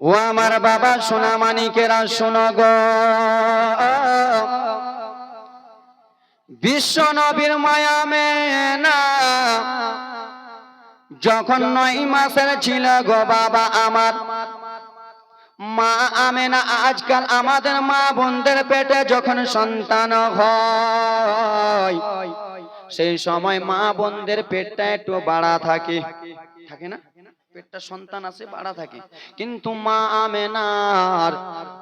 ও আমার বাবা সোনা মানিকেরা শোনো গো, বিশ্ব নবীর মায়া মেনা যখন 9 মাসের ছিল গো বাবা আমার মা আমেনা, আজকাল আমাদের মা বোনদের পেটে যখন সন্তান হয় সেই সময় মা বোনদের পেটটা একটু বাড়া থাকে, থাকে না? পেটটা সন্তান আছে বাড়া থাকে, কিন্তু মা আমেনার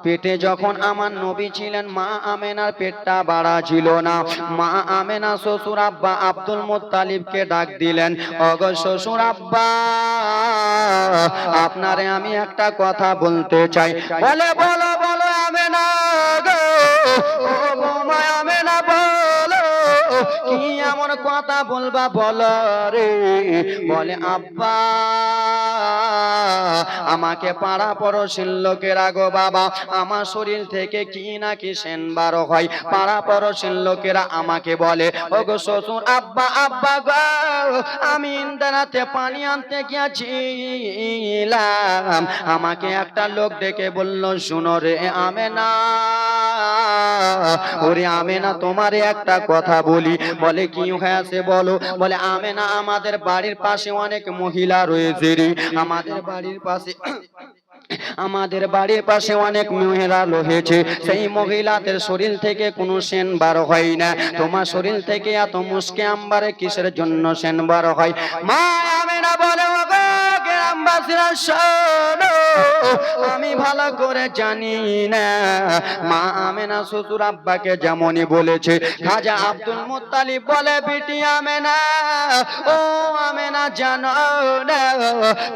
পেটে যখন আমার নবী ছিলেন মা আমেনার পেটটা বাড়া ছিল না। মা আমেনা শ্বশুর আব্বা আব্দুল মুত্তালিবকে ডাক দিলেন, ওগো শ্বশুর আব্বা, আপনারে আমি একটা কথা বলতে চাই। বলে বলো বলো আমেনা গো, ও মা আমেনা বলো, কি এমন কথা বলবা বলো রে। বলে আব্বা, আমাকে পাড়া পড়শির লোকেরা গো বাবা আমার শরীর থেকে কি নাকি সেন বার হয়, পাড়া পড়শির লোকেরা আমাকে বলে, ওগো শ্বশুর আব্বা, আব্বা গো, আমি ইন্দারাতে পানি আনতে গিয়েছিলাম, আমাকে একটা লোক ডেকে বলল, শুনো রে আমেনা, ওরে আমেনা তোমারে একটা কথা বলি। বলে কি হয়েছে বলো। বলে আমেনা, আমাদের বাড়ির পাশে অনেক মহিলা রয়েছে রে, আমাদের বাড়ির পাশে অনেক মহিলা রয়েছে, সেই মহিলাদের শরীর থেকে কোনো সেন বার হয় না, তোমার শরীর থেকে এত মুসকে আম্বারে কিসের জন্য সেন বার হয়? মা আমেনা বলে, ওগো গ্রামবাসীরা শোনো, আমি ভালো করে জানি না। মা আমেনা শ্বশুর আব্বাকে যেমনই বলেছে, খাজা আব্দুল মুত্তালিব বলে, বিটি আমেনা, ও আমেনা জানো না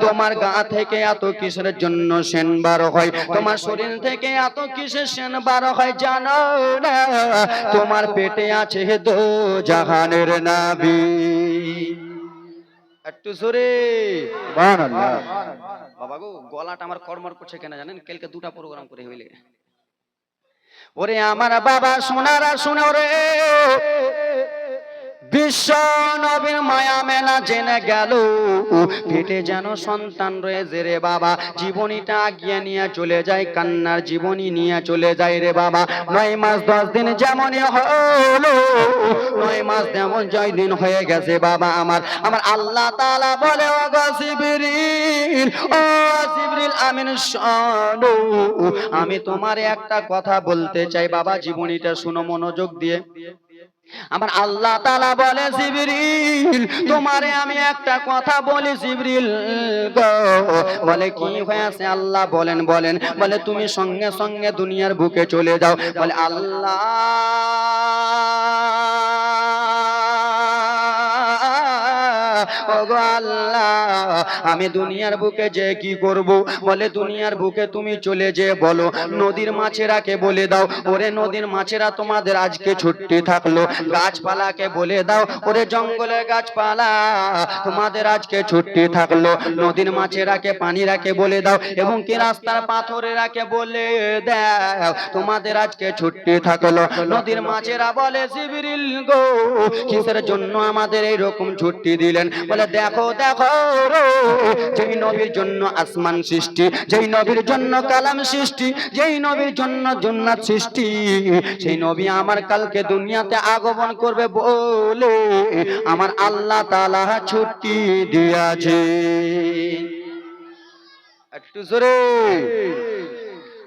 তোমার গা থেকে এত কিসের জন্য সেন বার হয়, তোমার শরীর থেকে এত কিসের সেন বার হয় জানো না? তোমার পেটে আছে দো জাহানের নবী। একটু জোরে সুবহানাল্লাহ। বাবা গো, গলাটা আমার কর্মর করছে কেন জানেন? কালকে 2টা প্রোগ্রাম করে হইলে। ওরে আমার বাবা সোনারা শুনো রে, বিশ্ব নবীর মায়া মেনা জেনে গেল পেটে যেন সন্তান রয়েছে রে বাবা, জীবনীটা আগিয়ে নিয়ে চলে যায়, কান্নার জীবনী নিয়ে চলে যায় রে বাবা। 9 মাস 10 দিন যেমনই হলো, 9 মাস যেমন 6 দিন হয়ে গেছে বাবা আমার আল্লাহ তাআলা বলে, ও জিবরিল, ও জিবরিল আমিন শোনো, আমি তোমার একটা কথা বলতে চাই বাবা, জীবনীটা শুনো মনোযোগ দিয়ে। আমার আল্লাহ তাআলা বলে, জিবরিল তোমারে আমি একটা কথা বলি জিবরিল গো। বলে কি হয়েছে আল্লাহ বলেন বলেন। বলে তুমি সঙ্গে সঙ্গে দুনিয়ার বুকে চলে যাও। বলে আল্লাহ ওগো আল্লাহ, আমি দুনিয়ার বুকে যে কি করব? বলে দুনিয়ার বুকে তুমি চলে যে বলো নদীর মাছেরাকে বলে দাও, ওরে নদীর মাছেরা তোমাদের আজকে ছুটি থাকলো, গাছপালাকে বলে দাও, ওরে জঙ্গলের গাছপালা তোমাদের আজকে ছুটি থাকলো, নদীর মাছেরাকে পানিরাকে বলে দাও, এবং কি রাস্তার পাথরেরাকে বলে দাও তোমাদের আজকে ছুটি থাকলো। নদীর মাছেরা বলে, জিবরিল গো কিসের জন্য আমাদের এইরকম ছুটি দিলেন? বলে দেখো দেখো, যেই নবীর জন্য আসমান সৃষ্টি, যেই নবীর জন্য কালাম সৃষ্টি, যেই নবীর জন্য জান্নাত সৃষ্টি, সেই নবী আমার কালকে দুনিয়াতে আগমন করবে বলে আমার আল্লাহ তাআলা ছুটি দিয়েছে। একটু জোরে,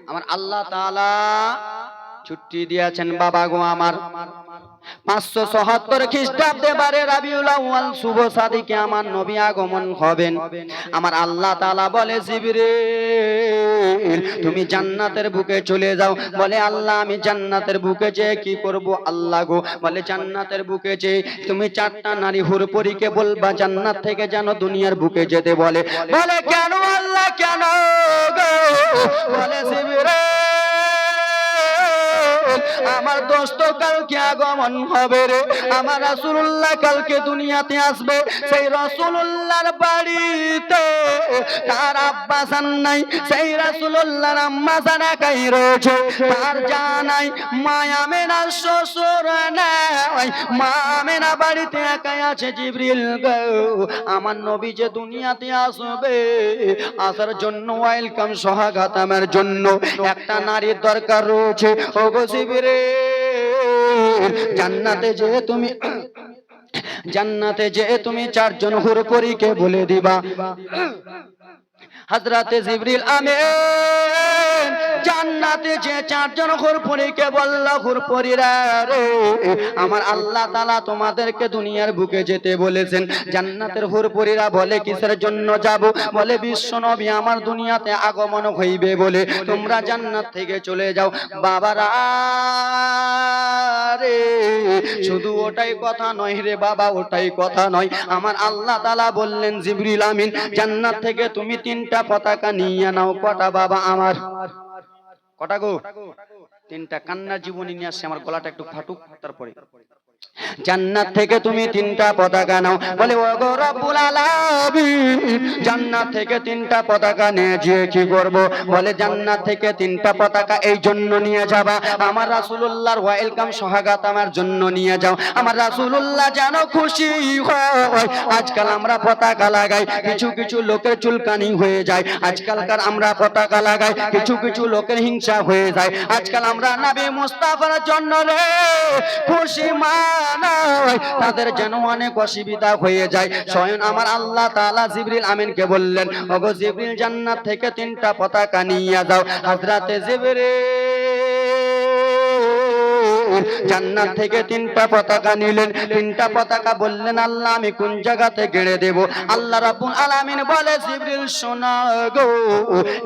আমার আল্লাহ তাআলা ছুটি দিয়েছেন বাবা গো আমার। 577 খ্রিস্টাব্দে বারে রাবিউল আউয়াল শুভ সাদিকে আমার নবী আগমন হবেন। আমার আল্লাহ তাআলা বলে, জিবরিল তুমি জান্নাতের বুকে চলে যাও। বলে আল্লাহ আমি জান্নাতের বুকে যেয়ে কি করব আল্লাহ গো? বলে জান্নাতের বুকে যেয়ে তুমি 4টা নারী হুরপরীকে বলবা জান্নাত থেকে যেন দুনিয়ার বুকে যেতে বলে। বলে কেন আল্লাহ কেন গো? বলে জিবরিল আমার দোস্ত কালকে আগমন হবে রে, আমার রাসূলুল্লাহ কালকে দুনিয়াতে আসবে। সেই রাসূলুল্লাহর বাড়িতে তার আব্বা জান নাই, সেই রাসূলুল্লাহর আম্মা জান একাই রয়েছে, তার জানাই মা আমেনা শ্বশুর নাই, মা আমেনা বাড়িতে একাই আছে। জিবরিল গো, আমার নবী যে দুনিয়াতে আসবে, আসার জন্য ওয়েলকাম সোহাগাতামের জন্য একটা নারীর দরকার রয়েছে। ওগো জিবরিল, জান্নাতে যে তুমি চারজন হুরপরীকে বলে দিবা, হযরতে জিবরিল আমিন জান্নাতে যে চারজন হুরপরীকে বলল, হুরপরীরা রে, আমার আল্লাহ তাআলা তোমাদেরকে দুনিয়ার বুকে যেতে বলেছেন। জান্নাতের হুরপরীরা বলে কিসের জন্য যাব? বলে বিশ্ব নবী আমার দুনিয়াতে আগমন হইবে বলে তোমরা জান্নাত থেকে চলে যাও। বাবারা রে, শুধু ওটাই কথা নয় রে বাবা, ওটাই কথা নয়। আমার আল্লাহ তাআলা বললেন জিবরিল আমিন জান্নাত থেকে তুমি তিনটা পতাকা নিয়ে নাও। কটা বাবা আমার? কটা গো? তিনটা। কান্নার জীবনী নিয়ে আসছে, আমার গলাটা একটু ফাটুক তারপরে। জান্নাত থেকে তুমি তিনটা পতাকা নাও। বলে ও গো রব্বুল আলামিন, জান্নাত থেকে তিনটা পতাকা নিয়ে যে কি করব? বলে জান্নাত থেকে তিনটা পতাকা এই জন্য নিয়ে যাবা, আমার রাসূলুল্লাহর ওয়েলকাম সোহাগাত আমার জন্য নিয়ে যাও। আমার রাসূলুল্লাহ যেন খুশি হয়। আজকাল আমরা পতাকা লাগাই, কিছু কিছু লোকের চুলকানি হয়ে যায়। আজকালকার আমরা পতাকা লাগাই, কিছু কিছু লোকের হিংসা হয়ে যায়। আজকাল আমরা নবী মুস্তাফার জন্য রে খুশি তাদের যেন অনেক অসুবিধা হয়ে যায়। স্বয়ং আমার আল্লাহ তাআলা জিবরিল আমিনকে বললেন, ওগো জিবরিল জান্নাত থেকে তিনটা পতাকা নিয়ে যাও। হযরতে জিবরিল জান্নাত থেকে তিনটা পতাকা নিলেন। তিনটা পতাকা বললেন আল্লাহ আমি কোন জায়গাতে গেড়ে দেব? আল্লাহ রাব্বুল আলামিন বলে জিবরিল শোনো গো,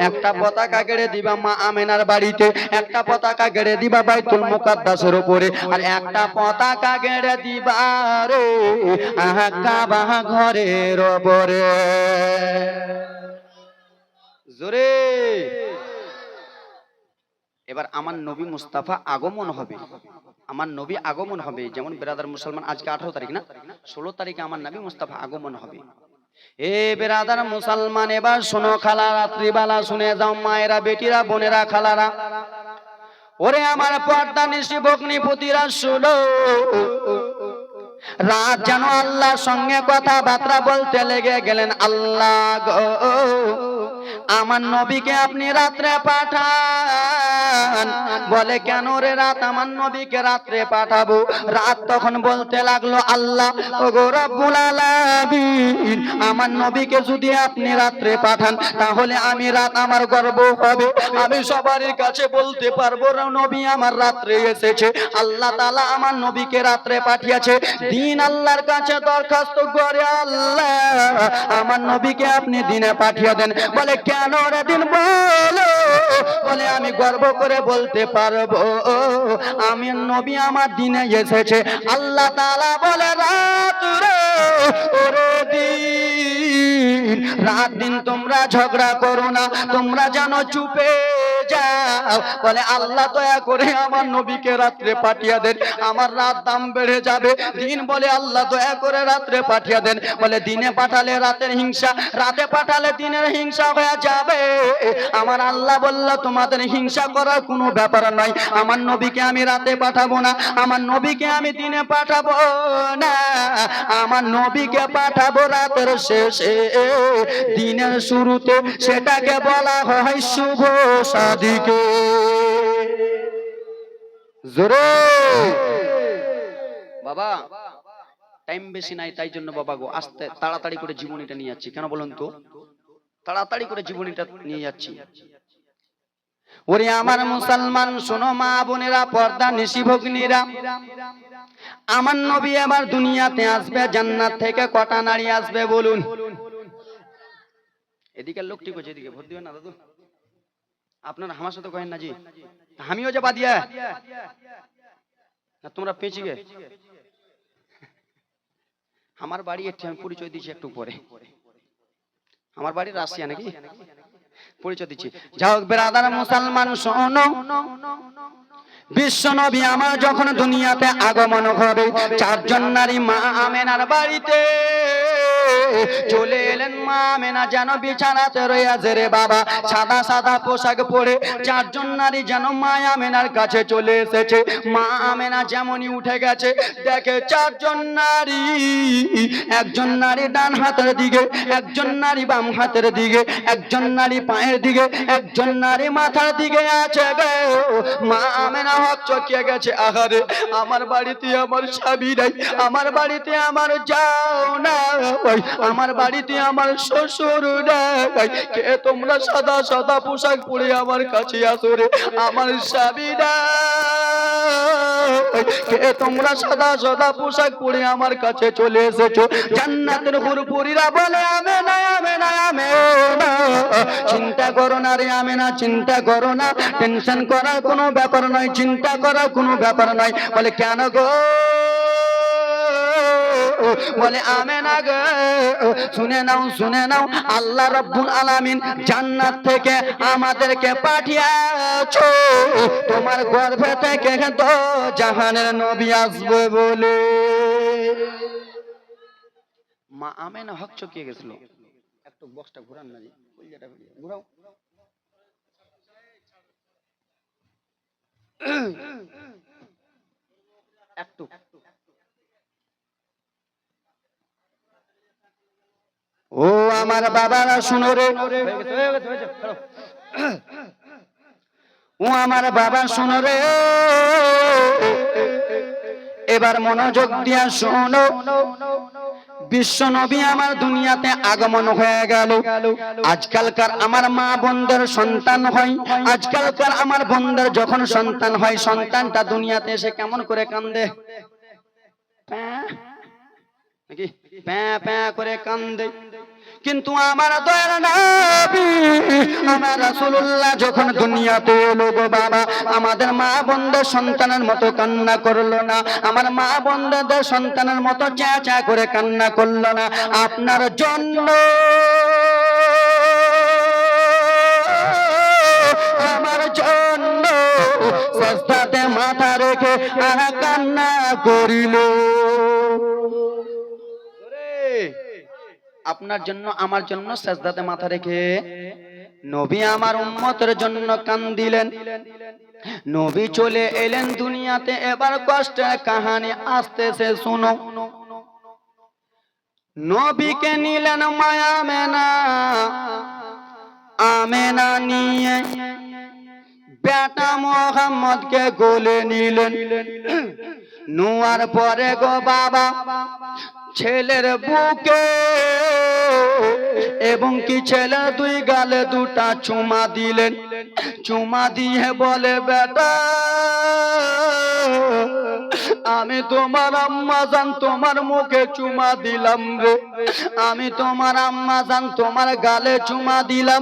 একটা পতাকা গেড়ে দিবা মা আমেনার বাড়িতে, একটা পতাকা গেড়ে দিবা বাইতুল মুকাদ্দাসের উপরে, আর একটা পতাকা গেড়ে দিবা রে কাবা ঘরের উপরে। জোরে এবার আমার নবী মুস্তাফা আগমন হবে, আমার নবী আগমন হবে। যেমন বেরাদার মুসলমান আজকে 18 তারিখ না, 16 তারিখে আমার নবী মুস্তাফা আগমন হবে। এ বেরাদার মুসলমান এবার শোনো খালা, রাত্রিবেলা শুনে যাও মায়েরা, বেটিরা, বোনেরা, খালারা, ওরে আমার পর্দা নিশি ভগ্নিপতিরা শোনো, রাত যেন আল্লাহর সঙ্গে কথাবার্তা বলতে লেগে গেলেন। আল্লাহ গো, আমার নবীকে আপনি রাত্রে পাঠান। বলে কেন রে রাত, আমার নবীকে রাত্রে পাঠাবো? রাত তখন বলতে লাগলো আল্লাহ ওগো রব্বুল আলামিন, আমার নবীকে যদি আপনি রাত্রে পাঠান তাহলে আমি রাত আমার গর্ব হবে, আমি সবার কাছে বলতে পারবো নবী আমার রাত্রে এসেছে। আল্লাহ তাআলা আমার নবীকে রাত্রে পাঠিয়েছে। দিন আল্লাহর কাছে দরখাস্ত করে আল্লাহ আমার নবীকে আপনি দিনে পাঠিয়ে দেন। বলে কেন রে দিন বলো? বলে আমি গর্ব করে বলতে পারবো আমি নবী আমার দিনে এসেছে। আল্লাহ তাআলা বলে রাত রে ওরে দিন, রাত দিন তোমরা ঝগড়া করো না, তোমরা জানো চুপে যাও। বলে আল্লাহ দয়া করে আমার নবীকে রাত্রে পাঠিয়ে দেন, আমার রাত দাম বেড়ে যাবে। দিন বলে আল্লাহ দয়া করে রাত্রে পাঠিয়ে দেন। বলে দিনে পাঠালে রাতের হিংসা, রাতে পাঠালে দিনের হিংসা হয়ে যাবে। আমার আল্লাহ বলল তোমাদের হিংসা করার কোনো ব্যাপার নাই, আমার নবীকে আমি রাতে পাঠাবো না, আমার নবীকে আমি দিনে পাঠাবো না, আমার নবীকে পাঠাবো রাতের শেষে, দিনের শুরুতে, সেটাকে বলা হয় শুভ সাদিকে। জোরে বাবা, টাইম বেশি নাই, তাই জন্য বাবা গো আস্তে তাড়াতাড়ি করে জীবনীটা নিয়ে যাচ্ছি। কেন বলুন তো? তাড়াতাড়ি করে জীবনীটা নিয়ে যাচ্ছি। ওরে আমার মুসলমান শোনো মা বোনেরা, পর্দা নিশি ভগ্নীরা, আমার নবী এবার দুনিয়াতে আসবে। জান্নাত থেকে কটা নারী আসবে বলুন? এদিকে লোক ঠিক আছে, এদিকে ভোট দিবেন না দাদু, আপনার আমার সাথে কহেন না জি, আমিও যাবা দিয়া তোমরা পেঁচি গে। আমার বাড়ি এটি, আমি পরিচয় দিচ্ছি একটু পরে। আমার বাড়ি রাশিয়া নাকি, পরিচয় দিচ্ছি। যাও বেরাদার মুসলমান শোনো, বিশ্ব নবী আমার যখন দুনিয়াতে আগমন হবে, চারজন নারী মা আমেনার বাড়িতে চলে এলেন। মা আমেনা যেন বিছানাতে রয়েছে রে বাবা, সাদা সাদা পোশাক পরে চারজন নারী যেন মা আমেনার কাছে চলে এসেছে। মা আমেনা যেমনই উঠে গেছে, দেখে চারজন নারী, একজন নারী ডান হাতের দিকে, একজন নারী বাম হাতের দিকে, একজন নারী পায়ের দিকে, একজন নারী মাথার দিকে আছে গো। মা আমেনা হকচকিয়ে গেছে, আহারে আমার বাড়িতে আমার স্বামী নাই, আমার বাড়িতে আমার যাও না, আমার বাড়িতে আমার শ্বশুর নাই, কে তোমরা সাদা সাদা পোশাক পরে আমার কাছে আসো রে, আমার স্বামী নাই, কে তোমরা সাদা সাদা পোশাক পরে আমার কাছে চলে এসেছো। জান্নাতের হুরপুরীরা বলে আমেনা আমেনা আমেনা, চিন্তা করো না রে আমেনা, চিন্তা করো না, টেনশন করার কোনো ব্যাপার নয়, চিন্তা করার কোনো ব্যাপার নয়। বলে কেন গো? বলে আমেনা গো শুনে নাও, শুনে নাও, আল্লাহ রাব্বুল আলামিন জান্নাত থেকে আমাদেরকে পাঠিয়েছো তোমার গর্ভে থেকে তো জাহানের নবী আসবে বলে। মা আমেনা হকচকিয়ে গেছিল। একটু বক্সটা ঘোরান না, ঘোরাও। একটু ও আমার বাবারা শুনো রে, ও আমার বাবা শুনো রে, এবার মনোযোগ দিয়া শোনো। বিশ্ব নবী আমার দুনিয়াতে আগমন হয়ে গেল। আজকালকার আমার মা বোনদের সন্তান হয়, আজকালকার আমার বোনদের যখন সন্তান হয়, সন্তানটা দুনিয়াতে এসে কেমন করে কান্দে, নাকি প্যাঁ প্যাঁ করে কান্দে। কিন্তু আমার দয়ার নবী আমার রাসূলুল্লাহ যখন দুনিয়াতে এলো গো বাবা, আমাদের মা বোনদের সন্তানের মতো কান্না করলো না, আমার মা বোনদের সন্তানের মতো চেঁচা করে কান্না করলো না। আপনার জন্য আমার জন্য সিজদাতে মাথা রেখে কান্না করিল। আপনার জন্য আমার জন্য সিজদাতে মাথা রেখে নবী আমার উম্মতের জন্য কান্দিলেন। নবী চলে এলেন দুনিয়াতে, এবার কষ্টের কাহিনী আসতেছে শুনো। নবীকে নিলেন মায়া আমেনা, আমেনা নিয়ে বেটা মুহাম্মদকে কোলে নিলেন। নোয়ার পরে গো বাবা ছেলের বুকে এবং কি ছেলের দুই গালে দুটা চুমা দিলেন। চুমা দিয়ে বলে বেটা আমি তোমার আম্মা জান তোমার মুখে চুমা দিলাম রে, আমি তোমার আম্মা জান তোমার গালে চুমা দিলাম।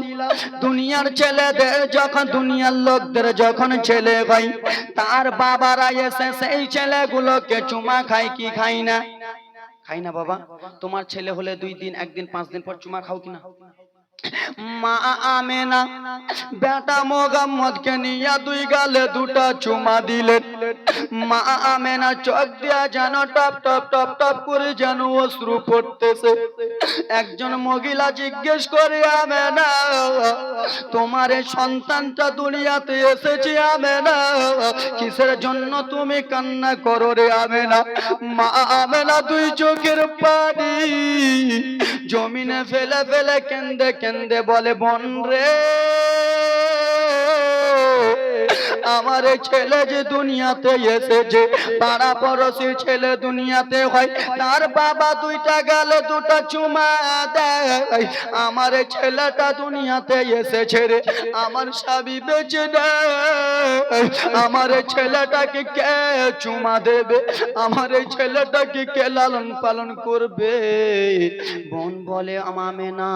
দুনিয়ার ছেলেদের যখন, দুনিয়ার লোকদের যখন ছেলে হয়, তার বাবারা এসে সেই ছেলেগুলোকে চুমা খায় কি খাই না? খাই না বাবা? তোমার ছেলে হলে 2 দিন 1 দিন 5 দিন পর চুমা খাও কিনা? মা আমেনা বেটা মুহাম্মদকে নিয়ে দুই গালে দুটা চুমা দিলেন। মা আমেনা চোখ দিয়া যেন টপ টপ টপ টপ করে যেন অশ্রু পড়তেছে। একজন মহিলা জিজ্ঞেস করে আমেনা তোমার এই সন্তানটা দুনিয়াতে এসেছে আমেনা, কিসের জন্য তুমি কান্না করো রে আমেনা? মা আমেনা দুই চোখের পানি জমিনে ফেলে ফেলে কেন্দে কেন্দে বলে বোন রে আমার ছেলে যে দুনিয়াতে এসেছে, পাড়া পড়োশির ছেলে দুনিয়াতে হয়, তার বাবা দুইটা গালে দুটা চুমা দেয়। আমার ছেলেটা দুনিয়াতে এসেছে রে, আমার স্বামী বেঁচে নেই, আমার ছেলেটাকে কে চুমা দেবে? আমার ছেলেটাকে কে লালন পালন করবে? বোন বলে আমেনা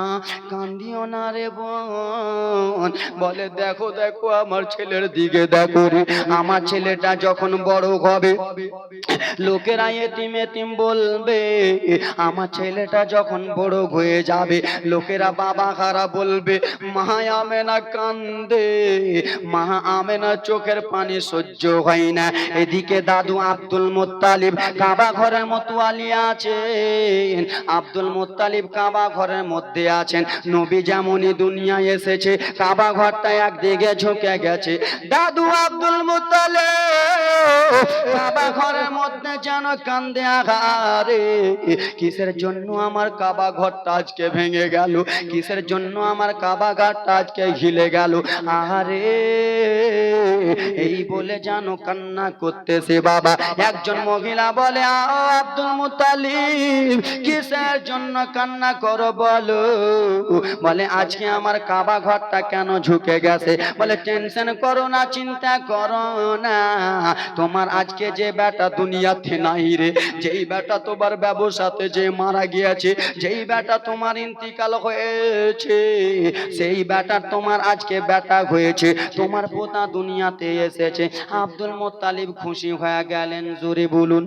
কান্দিও না রে বোন, বলে দেখো দেখো আমার ছেলের দিকে দেখো, করে আমার ছেলেটা যখন বড় হবে লোকেরা এতিম এতিম বলবে, আমার ছেলেটা যখন বড় হয়ে যাবে লোকেরা বাবা খারা বলবে। মা আমেনা কান্দে, মা আমেনা চোখের পানি সহ্য হয় না। এদিকে দাদু আব্দুল মুত্তালিব কাবা ঘরের মতোয়ালি আছেন, আব্দুল মুত্তালিব কাবা ঘরের মধ্যে আছেন। নবী যেমনই দুনিয়ায় এসেছে কাবা ঘরটা একদিকে ঝুঁকে গেছে। দাদু আব্দুল মুত্তালিব কাবা ঘরের মধ্যে যেন কান্দে, আহারে কিসের জন্য আমার কাবা ঘরটা আজকে ভেঙে গেল, কিসের জন্য আমার কাবা ঘরটা আজকে হিলে গেল, আহারে এই বলে যেন কান্না করতেছে। বাবা একজন মহিলা বলে, আব্দুল মুত্তালিব কিসের জন্য কান্না করো বলো? বলে আজকে আমার কাবা ঘরটা কেন ঝুঁকে গেছে? বলে টেনশন করো না, চিন্তা করো না, তোমার আজকে যে বেটা দুনিয়াতে নাই রে, যেই বেটা তোমার ব্যবসাতে যে মারা গিয়েছে, যেই বেটা তোমার ইন্তিকাল হয়েছে, সেই বেটা তোমার আজকে বেটা হয়েছে, তোমার পোতা দুনিয়াতে এসেছে। আব্দুল মুত্তালিব খুশি হয়ে গেলেন, জোরে বলুন।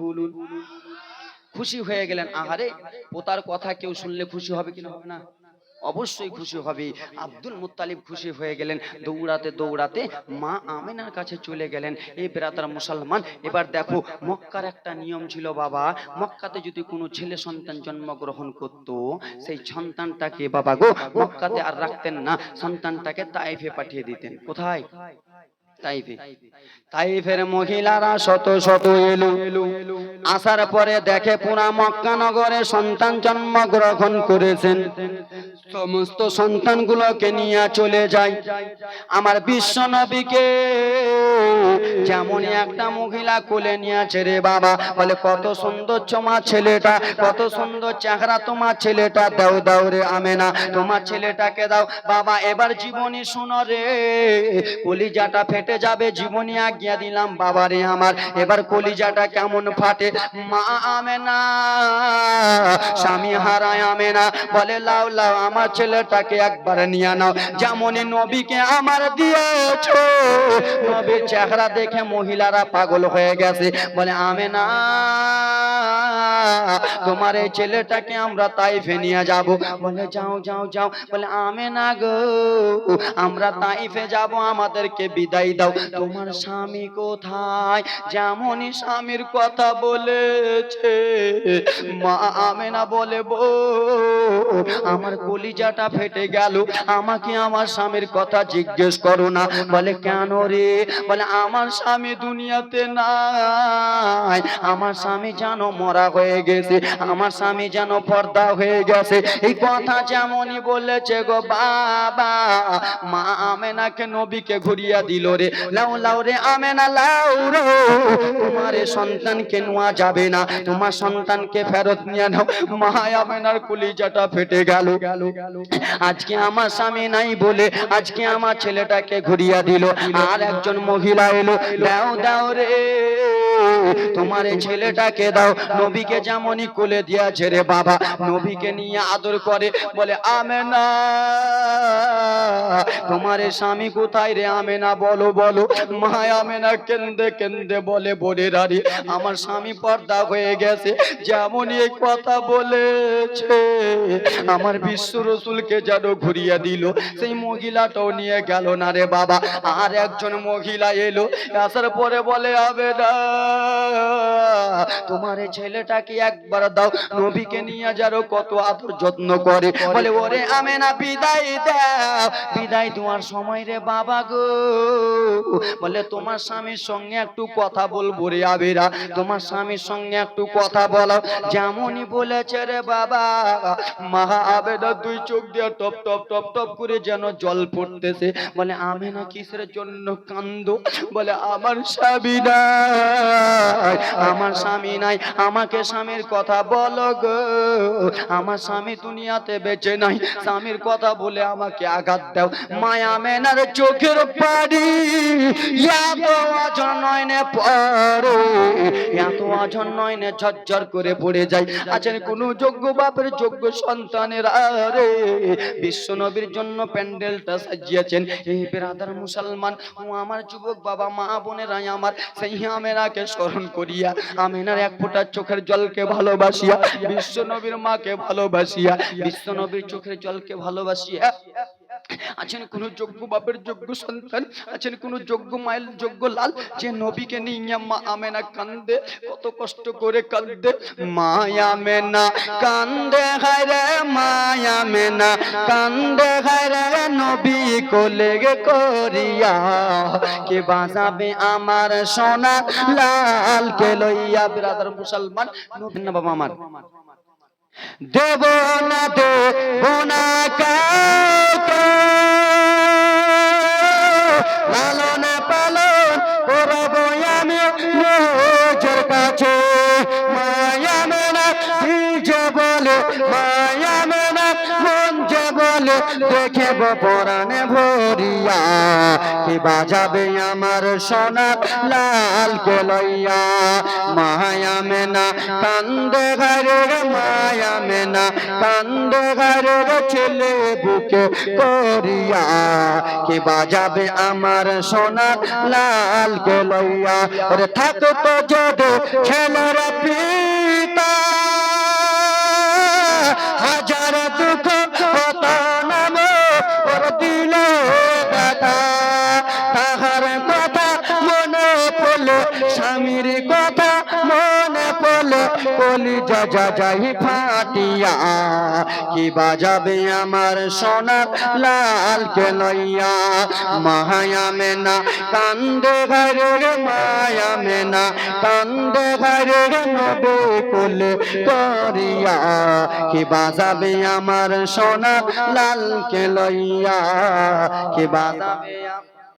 খুশি হয়ে গেলেন। আহারে পোতার কথা কেউ শুনলে খুশি হবে কিনা? হবে না? অবশ্যই খুশি হবে। আব্দুল মুত্তালিব খুশি হয়ে গেলেন। দৌড়াতে দৌড়াতে মা আমেনার কাছে চলে গেলেন। এই বেরাদার মুসলমান, এবার দেখো মক্কার একটা নিয়ম ছিল বাবা, মক্কাতে যদি কোনো ছেলে সন্তান জন্মগ্রহণ করত, সেই সন্তানটাকে বাবা গো মক্কাতে আর রাখতেন না, সন্তানটাকে তাইফে পাঠিয়ে দিতেন। কোথায়? তাইফে। তাইফের মহিলারা শত শত এলো, আসার পরে দেখে পুরা মক্কা নগরে সন্তান জন্মগ্রহণ করেছেন। সমস্ত সন্তানগুলোকে নিয়ে চলে যায়। আমার বিশ্ব নবীকে যেমন একটা মহিলা কোলে নিয়েছে রে বাবা, বলে কত সুন্দর তোমার ছেলেটা, কত সুন্দর চেহারা তোমার ছেলেটা, দাও দাও রে আমেনা তোমার ছেলেটাকে দাও। বাবা এবার জীবনী শুনো রে, কলিজাটা ফেটে যাবে, জীবনী আজ্ঞা দিলাম বাবা রে আমার। এবার কলিজাটা কেমন ফাটে। মা আমেনা স্বামী হারায় আমেনা বলে লাও লাও আমার ছেলেটাকে একবার নিয়ে নাও, যেমনই নবীকে আমার দিয়েছো। নবীর চেহারা দেখে মহিলারা পাগল হয়ে গেছে, বলে আমেনা তোমার এই ছেলেটাকে আমরা তাইফে নিয়ে যাব। বলে যাও যাও যাও। বলে আমেনা গো আমরা তাইফে যাব, আমাদেরকে বিদায় দাও। তোমার স্বামী কোথায়? যেমনই স্বামীর কথা বলেছে মা আমেনা বলে বউ আমার কলিজাটা ফেটে গেল, আমাকে আমার স্বামীর কথা জিজ্ঞেস করো না। বলে কেন রে? বলে আমার স্বামী দুনিয়াতে নাই, আমার স্বামী যেন মরা হয়ে গেছে, আমার স্বামী যেন পর্দা হয়ে গেছে। এই কথা যেমনই বলেছে গো বাবা, মা আমেনাকে নবীকে ঘুরিয়া দিল রে। লাও লাও রে আমেনা লাও রে, তোমার সন্তানকে নেওয়া যাবে না, তোমার সন্তানকে ফেরত নিয়ে নাও। মা আমেনার কলিজাটা ফেটে গেল। আজকে আমার স্বামী নাই বলে আজকে আমার ছেলেটাকে ঘুরিয়া দিল। আর একজন মহিলা এলো, দাও দাও রে তোমার এই ছেলেটাকে দাও। নবীকে যেমনই কোলে দিয়েছে রে বাবা, নবীকে নিয়ে আদর করে। বলে আমেনা তোমার এই স্বামী কোথায় রে আমেনা? বলো বলো। মা আমেনা কেন্দে কেন্দে বলে বলে রারি আমার স্বামী পর্দা হয়ে গেছে। যেমনই এই কথা বলেছে আমার বিশ্ব রসুলকে যেন ঘুরিয়ে দিল। সেই মহিলাটাও নিয়ে গেল না রে বাবা। আর একজন মহিলা এলো, আসার পরে বলে আমেনা তোমার এই ছেলেটাকে একবার দাও। নবীকে নিয়ে যারো কত আদর যত্ন করে। বলে ওরে আমেনা বিদায় দাও। বিদায় দেওয়ার সময় রে বাবা গো বলে তোমার স্বামীর সঙ্গে একটু কথা বলবো রে আবেরা, তোমার স্বামীর সঙ্গে একটু কথা বলো। যেমনই বলেছে রে বাবা, মা আবেদা দুই চোখ দিয়ে টপ টপ টপ টপ করে যেন জল পড়তেছে। বলে আমেনা কিসের জন্য কান্দো? বলে আমার স্বামী নাই, আমার স্বামী নাই, আমাকে স্বামীর কথা বলো গো, আমার স্বামী দুনিয়াতে বেঁচে নাই, স্বামীর কথা বলে আমাকে আঘাত দাও। মায়া মেনার চোখের পানি এত অঝর নয়নে পড়ে, এত অঝর নয়নে ঝরঝর করে পড়ে যায়। আছেন কোন যোগ্য বাপের যোগ্য সন্তানের আরে বিশ্ব নবীর জন্য প্যান্ডেলটা সাজিয়েছেন। এই বেরাদার মুসলমান ও আমার যুবক বাবা মা বোনেরাই আমার সেই আমেনাকে স্মরণ করিয়া, আমেনার এক ফোঁটা চোখের জলকে ভালোবাসিয়া, বিশ্ব নবীর মাকে ভালোবাসিয়া, বিশ্ব নবীর চোখের জলকে ভালোবাসিয়া, আছেন কোন যোগ্য বাপের যোগ্য সন্তান, আছেন কোন যোগ্য মায়ের যোগ্য লাল, যে নবীকে নিয়ে মা আমেনা কান্দে, কত কষ্ট করে কান্দে। মায়া মেনা কান্দে হায় রে, মায়া মেনা কান্দে হায় রে, নবী কোলে করিয়া, কে বাজাবে আমার সোনা লাল কে লইয়া। বিরাদার মুসলমান, না বাবা আমার দেব না দেব না কাউকে, লালন পালন করব আমি নিজের কাছে। মায়া মেনা যে বলে, মায়া মেনা মন যে বলে, দেখব পরাণে ভরিয়া, কি বাজাবে আমার সোনা লাল কে লইয়া। মায়া মেনা কান্দে ঘরে, মায়া মেনা কান্দে ঘরে, ছেলে বুকে করিয়া, কি বাজাবে আমার সোনা লাল কে লইয়া। ওরে থাকতো যদি ছেলের পিতা, হাজার দুঃখ হতো না ওর দিলে ব্যথা। তাহার কথা মনে পড়লে, স্বামীর কথা মনে পড়লে, কলিজা যাই ফাটিয়া, কি বাজাবে আমার সোনা লাল কে লইয়া। মায়া মেনা কান্দে ঘরে, মায়া মেনা কান্দে ঘরে, নবী কোলে করিয়া, কি বাজাবে আমার সোনা লাল কে লইয়া, কি বাজাবে